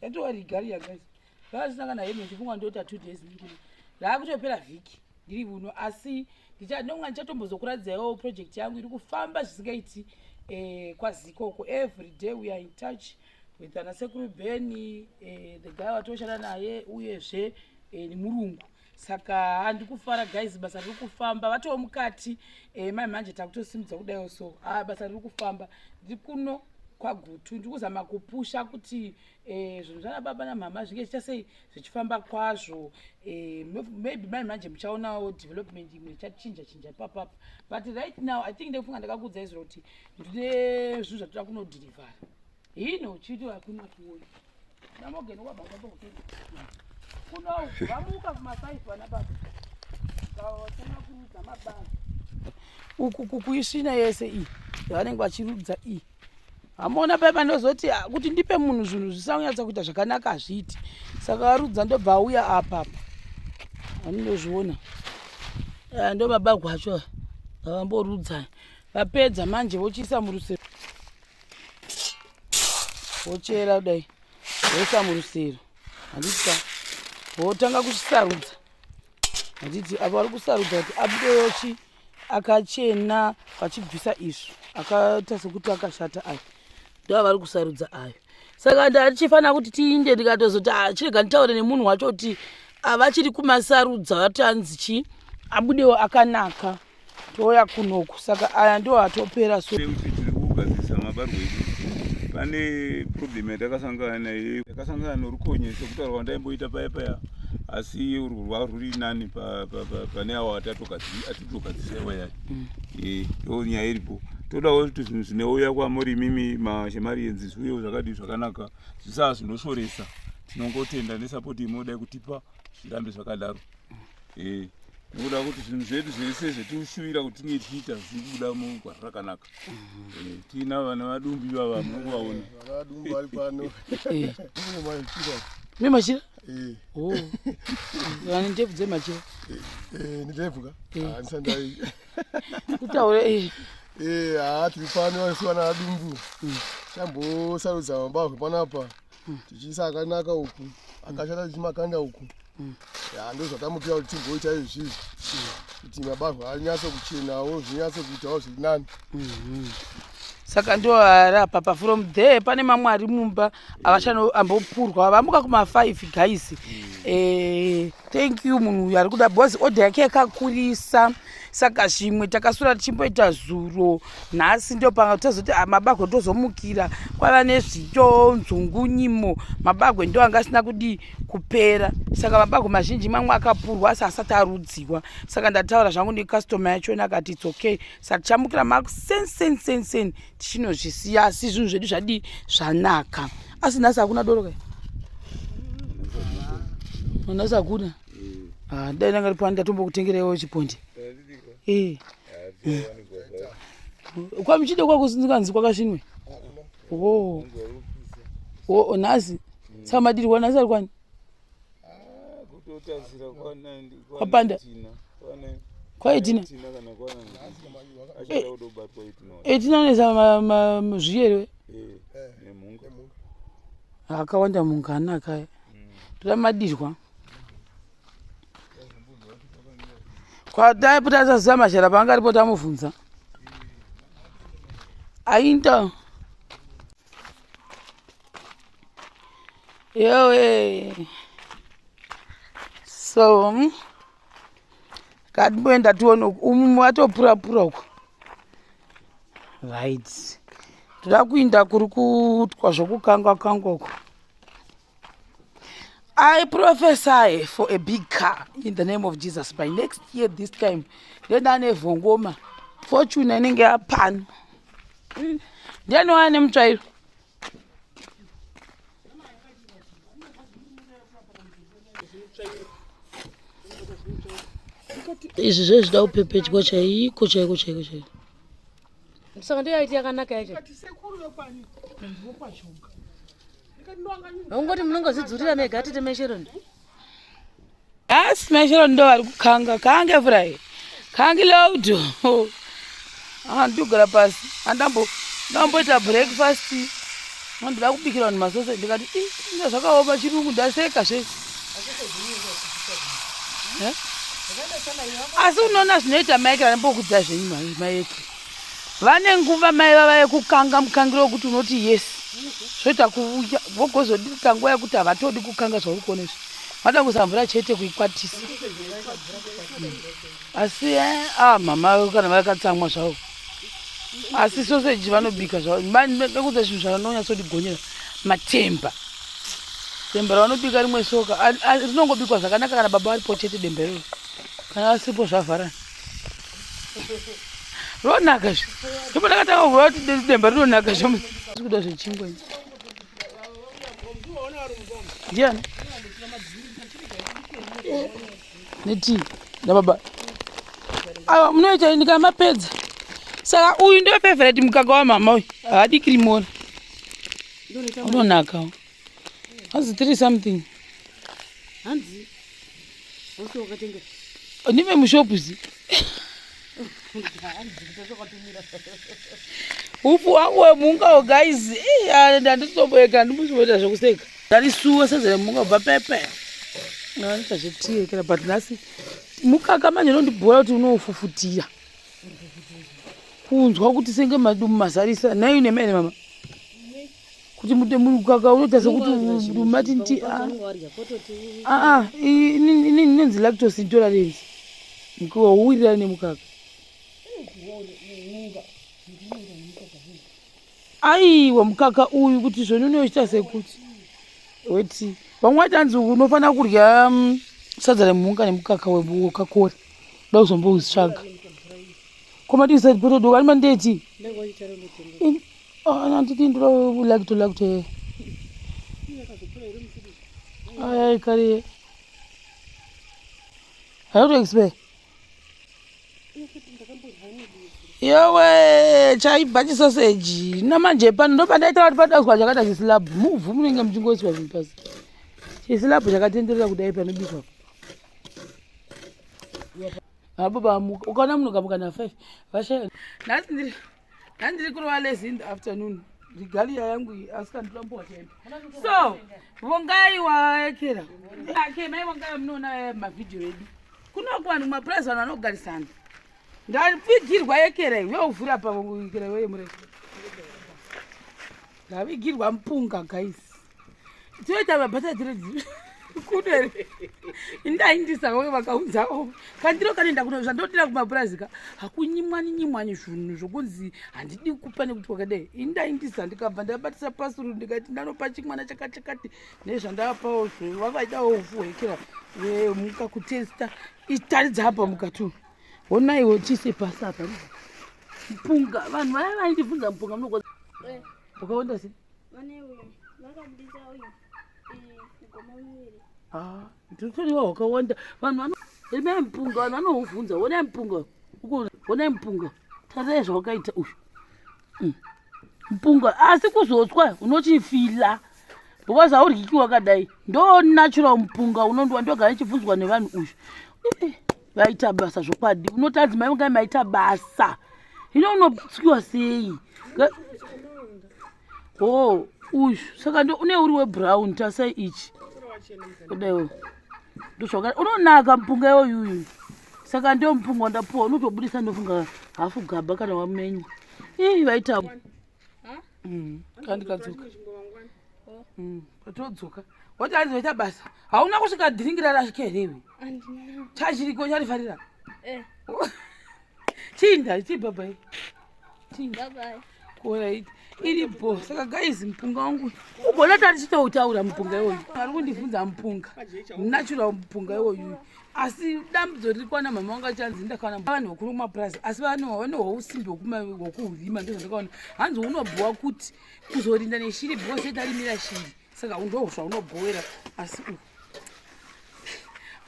don't worry, Gary, guys. Guys, I'm going to have 2 days. I'm going to vhiki ndiri uno asi ndinonga ndichatombozokuradzawo project yangu iri kufamba zvisingaiti kwazikoko. Every day we are in touch with anasekuru Beni, the guy watoshana naye uyezve nemurungu. Saka handikufara guys, basa riri kufamba vatoo mukati mai manje takutosimudza kudaiwo. So basa riri kufamba ndiri kuno kwagutu ndikuzama kupusha kuti zvinhu zvana baba namama zvinge zvichasei zvichifamba kwazvo. Maybe mai manje muchaonawo development imwe ichachinja papapa, but right now I think ndekufunga ndakakuudza izvo kuti ndine zvinhu zvatoda kunodhirivhara hino uchiti hakuna kuona namogeni wababa kuno vamuka kuma5 vana baba kaotanga kurudza mabasa uku kuisvina yese iyi yavanenge vachirudza iyi. Hamona paipa ndozoti kuti ndipe munhu zvinhu zvisanyatsa kuita zvakanaka hazviiti. Saka varudza ndobva auya apapa vanondozviona ndo mabagwa acho avamborudza vapedza manje vochiisa murusero vochera kudai voisa murusero handiti votanga kuchisarudza handiti apa vari kusarudza kuti abudeyochi akachena vachibvisa izvo akaita sekuti akashata ayo ndo vari kusarudza ayo. Saka ndatichifanira kuti tiinde ndikatozoti chirega nditaure nemunhu wacho kuti avachiri kumasarudza vati hanzi chi abudewo akanaka touya kunoku. Saka aya ndo atopera. So tiri kugadzirisa mabarwe edu pane problem yatakasangana nayo yakasangana norukonye sekutaurwa ndaimboita paya asi urwu rwuri nani pane avo atitogadzisa waya ndo nyaya iripo. Todawo kuti zvinhu zvinouya kwamuri mimi mashemarienzi zviuyewo zvakadii zvakanaka zvisaa zvinoshoresa. Tinongotenda nesapoti imodai kutipa zvirambe zvakadaro nekuda kuti zvinhu zvedu zvese zvetinoshuvira kuti tinge tichiita zvirikubuda mugwara rakanaka. Tiina vana vadumbi vava munokuvaona vadumbi vari pano mimachira vane ndebvu dzemachira ndebvuka handisandai kutaure tiri pano vanisiwana vadumbu tambosarudza mabahwe panapa tichiisa akanaka uku akashata tichimakanda uku ndo zvatamukira kuti timboita izvizvi kuti mabahwe anyatso kuchenawo zvinyatso kuitawo zviri nani. Saka ndo arapa from there pane mamwe ari mumba avachanoambopurwa vamuka kuma5 guys. Thank you munhu uyu ari kuda bhozi order yake yakakurisa. Saka zvimwe takasura tichimboita zuro nhasi ndo panga tozoti mabagwe ndozomukira kwava nezvito nzungunyimo mabagwe ndo angasina kudi kupera. Saka mabagwe mazhinji mamwe akapurwa asi asati arudziwa. Saka ndataura zvangu necustomer yachona akati it's okay. Saka tichamukira makusen tichinozvisiya asi zvinhu zvedu zvadi zvanaka. Asi nhasi hakuna doro kai nhasi hakuna dai nanga ripo ndatombokutengerewo chiponde kwamuchide kwakusinzikanzi kwakasvinwe nhasi saka madirwa nhasi ari kwani kwapanda kwaitina tinanesa zviyerwe akawanda munhu anakaya toda madirwa kwataiputa asaziva mashara paanga aripo tamubvunza ainda yewe. So kadimboenda tione umu watopurapura uko right. Toda kuinda kuri kutwa zvokukangwa uko. I prophesy for a big car in the name of Jesus by next year this time. Ndane vhongoma fortune inenge yapano. Ndiani wane mutsvairo? Izvi zvezvida kupepetwa chaiko. Saka ndiyaiti yakanaka yacho. Ungoti munongozidzurira mega tete mesherondi. Asi mesherondi ndo vari kukanga kange furayi kange laudo andogara pasi andamboita breakfast ndida kubikira vanhu masoseji ndikati inga zvakaoma chirungu ndaseka zvese asi unoona zvinoita maikira nembokudza zvenyu maeki vane nguva mai vava yekukanga mukangiro wekuti unoti yes zvoita kuuya vogozodika nguva yekuti havatodi kukanga zvauri kuonezvo vada kusamvura chete kuikwatisa asi mama kana vakatsamwa zvavo asi soseji vanobika zvavo nekudza zvinhu zvavanonyatsondigonyera matemba demba ravanobika rimwe soka rinongobikwa zvakanaka kana baba varipo chete demberero kana asipo zvavharana ronaka zvo ndipo ndakatanga kuva kuti demba rinonaka zvo kuda zvechingwa ndiani neti nababa ava munoita ndikamapedza saka uyu ndio favorite mukaka wamama uyu haadiki rimona unonaka hanzi 3 something ndive mushopuzi ufu wangu wemunga guys ndanditomboeka ndimusiboita zvokuseka ndarisuwa sadza remunga ubva pepe naita zvetiekera but nhasi mukaka manje nondibhora kuti unofufutira kunzwa kuti senge madumu mazarisa nayo nemene mama kuti mukaka unoita sekuti mati nti inonzi lactose intolerance wauwirira nemukaka aiwa mukaka uyu kuti zvoni unoita sekuti weti vamwe vaiti hanzi unofanira kurya sadza remhunga nemukaka wakakora da kuzombozvitsvaga komadisaidi potodoka ani mandeti anditi ndolakto ayai kare haitoexpire yowe chaibva chisoseji namanje pano ndopandaita kuti padazwa chakata chisilabhu muvhu munenge muchingoiswa zvinhu pasi chisilabhu chakatenderera kudai panobikwa ababa amuka ukaona munhu kamuka na5 vashaya nhasi ndiri kurova lazy in the afternoon rigalia yangu asikanditombowa chaimba so vongai waekera ake mai vangai munoona mavhidhiyo edu kunoku vanhu mapurazi vanhu vanogarisana ndavigirwa ekera weuvhura paikera weyemureka ndavigirwa mupunga guys toita mabhatatiredi kudere indaindisa we vakaunzawo kandiro kanenda kuno zvandotira kumapurasika hakunyimwani zvinhu zvokunzi handidi kupa nekuti wakadai indaindisa ndikabva ndabatisa pasuru ndikati ndanopa chimwana chakati nezvandapawo vakaitawo ufuhwekera wemuka kutesta itaridza apa mukatu honaiwo chise pasi apa mpunga vanhu vaya vaindibvunza mpunga munoko wakaonda sei ndiritoriwa wakawanda vanhu imai mpunga vanhu vanouvhunza honai mpunga honai mpunga tarai zvawakaita uyu mpunga asi kuzotswa unochifila because hauryikiwa wakadai ndo natural mpunga unondiwa ndogara ichibvunzwa nevanhu uyu vaita basa zvokwadi unotadzi mai vangai maita basa hino unotskiwa sei uyu saka une uri webrown tasai ichi kudaiwo ndozvakati unonaka mpunga iwoyuyu saka ndio mpunga wandapuwa unotobudisa ndofunga hafu gaba kana wamenywa vaita kandikadzoka patodzoka wati hanzi vaita basa hauna kusvika dhiringira rashike herewe chachiriko charifarira chinda chibhabhai koraiti iripo saka guys mpunga wangu ubona tarichitoutaura mupunga iwoyu ari kundibvunza mupunga natural mupunga iwoyu asi dambudzo riri kuwana mama wanga chanzi ndakaona vanhu vakuru mumapurazi asi vane housimbi hwokuurima ndozvandakaona hanzi unobhuwa kuti kuzorinda neshiri because etarimira shiri saka ndo zvaunobhowera asi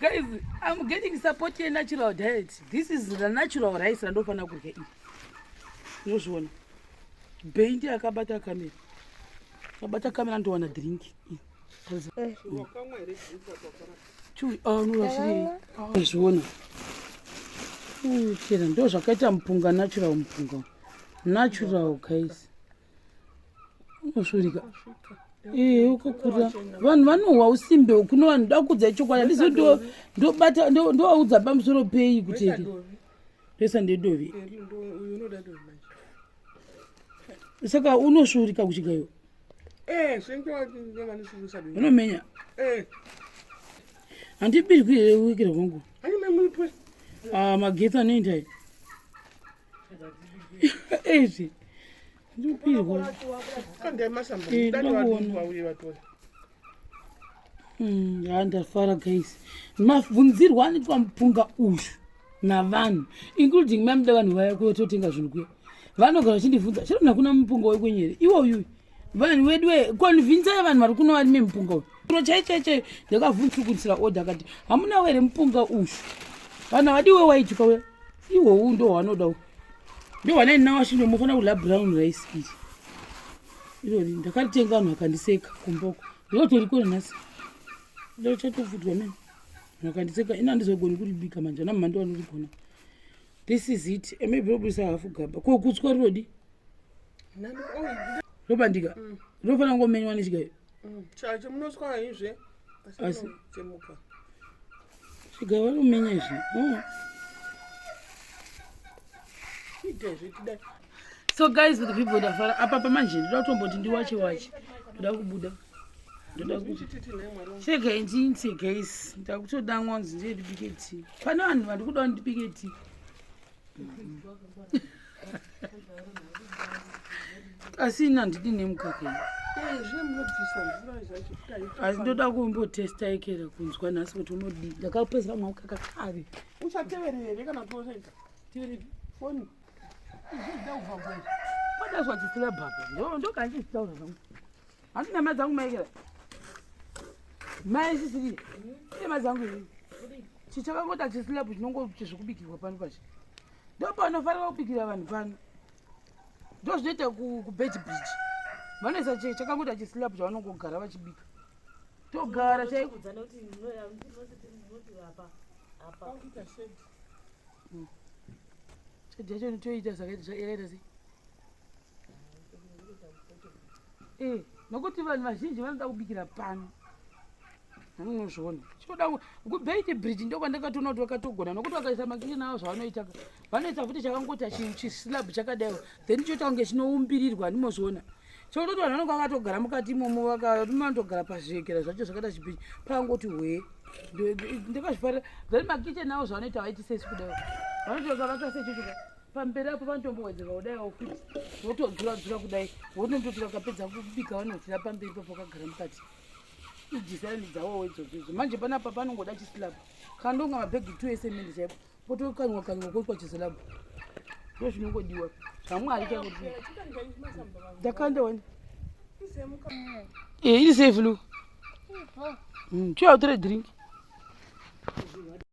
guys I'm getting support yenatural diet. This is the natural rice randofanira kurya iyi unozviona beindi akabata kamera ndowana drink zviona chera ndo zvakaita mupunga natural guys unosvorika ukakura vanhu vanohwa usimbe kuno vanhu dakudza chokwadi ndovaudza pamusoro pei kuteke resa ndedovi saka unosvorika kusvikayo unomenya handibirwi here wekera kwangu magetsi anoendai ezi ndopirwa ndafara guys mabvunzirwa anoitwa mupunga uyu navanhu including mamuda vanhu vaya kuyototenga zvinhu kuya vanogara vachindibvunza chero nakuna mupunga wekwenyere iwoyu vanhu vedu konvinsai vanhu vari kuno vari memupunga uyu ino chaichaichai ndakavhunzukunisira oda akati hamuna were mupunga uyu vanhu havadiwe waitika uya ihwohwu ndo hwanoda ndo hwanainawashindo mufanira kudla brown rice iri irori ndakaritenga vanhu vakandiseka kumboko ndotorikona nhasi ndochatofutwa mene vakandiseka ina handizogoni kuribika manje ana mhando vanorigona this is it maybe robudisa hafu gaba ko kutswa rirodi robandika rofanira kungomenywa nechikayo chacho munoswara izve asi chemuka chikayo varomenya izvi so guys with the people ndafara apa pamanje ndoda kutomboti ndiwache ndoda kubuda ndoda kuti chegai ndinse guys ndakutoda mwanzi ndiye ndibike tea pane vanhu vari kuda ndibike tea asi ina ndidi nemukaka asi ndoda kumbotesta ikera kunzwa nhasi kuti unodii ndakapedzera mwaukaka kare uchateverere kana toita tiri foni wadazwa chisila bhaba ndokandichitaura zvangu handina mai dzangu maikera mai sisiri ine mai dzangu ii chichakangota chisilabu chinongo chizvikubikirwa pano pachi ndopanofanira kubikira vanhu pano ndozvinoita kubet bridge vanoisa chakangota chisilabu chavanongogara vachibika togara chacho nitoita yakaita sei nokuti vanhu vazhinji vanoda kubikira pano amunozviona chinoda kubeit bridge ndokwandakatoona kuti vakatogona nokuti vakaisa makirina avo zvavanoita vanoita futi chakangota chislabu chakadaiwo then choita kunge chinoumbirirwa handimozviona chokutoti vanhu vanonga vakatogara mukati imomo vakanotogara pazviekera zvacho zvakaita chibhichi pangoti hwe ndakazvifarira then makicheni avo zvavanoita vaiti sesi kudaiwo vanotoka vakasechochoka pamberi apo vanotombowedzeka kudaiwo futi votodzura kudai votondotora vakapedza kubika vanodzira pamberi papo vakagara mukati idisaini dzavo idzodzo manje panapa panongoda chisilabu kandonga mabhegi 2 esemende chaipo potokanywa koitwa chisilabu ndo zvinongodiwa zvamwari chakuti ndakandawani iri safe lu chiyautore drink